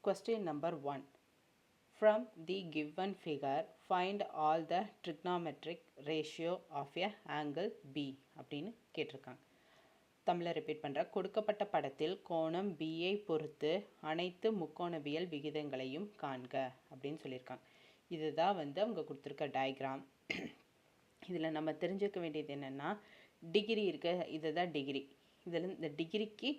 Question number 1. From the given figure, find all the trigonometric ratio of a angle B அப்படின்னு கேட்டிருக்காங்க. தமிழை repeat பண்ணுற கொடுக்கப்பட்ட படத்தில் கோணம் பியை பொறுத்து அனைத்து முக்கோணவியல் விகிதங்களையும் காண்க அப்படின்னு சொல்லியிருக்காங்க. இதுதான் அவங்க கொடுத்துருக்க டயக்ராம். இதில் நம்ம தெரிஞ்சுக்க வேண்டியது என்னென்னா, டிகிரி இருக்க இதுதான் டிகிரி. இதில் இந்த டிகிரிக்கு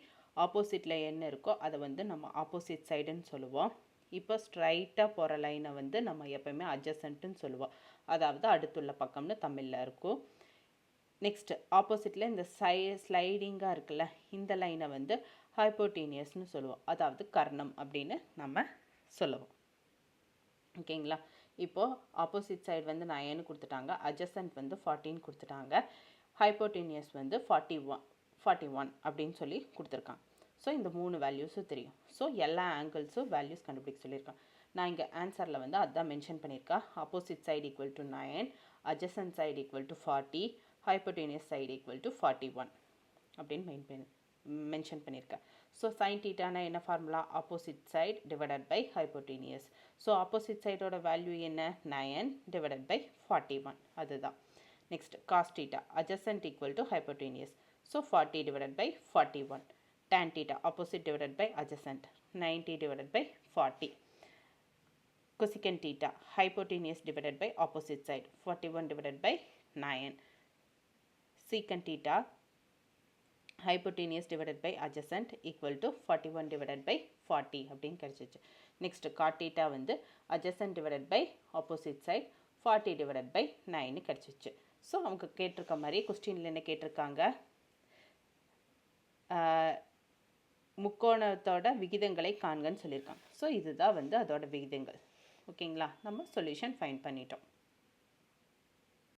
ஆப்போசிட்டில் என்ன இருக்கோ அதை நம்ம ஆப்போசிட் சைடுன்னு சொல்லுவோம். இப்போ ஸ்ட்ரைட்டாக போகிற லைனை நம்ம எப்போயுமே அட்ஜசன்ட்டுன்னு சொல்லுவோம். அதாவது அடுத்துள்ள பக்கம்னு தமிழில் இருக்கும். நெக்ஸ்ட்டு ஆப்போசிட்டில் இந்த ஸ்லைடிங்காக இருக்குல்ல, இந்த லைனை ஹைப்போட்டீனியஸ்னு சொல்லுவோம். அதாவது கர்ணம் அப்படின்னு நம்ம சொல்லுவோம். ஓகேங்களா? இப்போது ஆப்போசிட் சைடு 9 கொடுத்துட்டாங்க, அட்ஜசன்ட் 14 கொடுத்துட்டாங்க, ஹைப்போட்டீனியஸ் 41 அப்படின்னு சொல்லி கொடுத்துருக்காங்க. ஸோ இந்த 3 வேல்யூஸும் தெரியும். ஸோ எல்லா ஆங்கிள்ஸும் வேல்யூஸ் கண்டுபிடிக்க சொல்லியிருக்காங்க. நான் இங்கே ஆன்சரில் அதுதான் மென்ஷன் பண்ணியிருக்கேன். Opposite side equal to 9, adjacent side equal to 40, hypotenuse side equal to 41 அப்படின்னு மென்ஷன் பண்ணியிருக்கேன். ஸோ சைன் தீட்டானா என்ன formula? Opposite side divided by hypotenuse. So opposite சைடோட வேல்யூ என்ன? 9 டிவைடட் பை 41. அதுதான். Next cos theta adjacent equal to hypotenuse. So 40 divided by 41. tan theta opposite divided by adjacent 90 divided by 40. Cosecant theta hypotenuse divided by opposite side 41 divided by 9. Secant theta hypotenuse divided by adjacent equal to 41 divided by 40 அப்படின்னு கிடைச்சிச்சு. Next cot theta adjacent divided by opposite side 40 divided by 9 கிடைச்சிச்சு. So அவங்க கேட்டிருக்க மாதிரி கொஸ்டினில் என்ன கேட்டிருக்காங்க? முக்கோணத்தோட விகிதங்களை காண்கன்னு சொல்லியிருக்காங்க. ஸோ இதுதான் அதோட விகிதங்கள். ஓகேங்களா? நம்ம சொல்யூஷன் ஃபைண்ட் பண்ணிட்டோம்.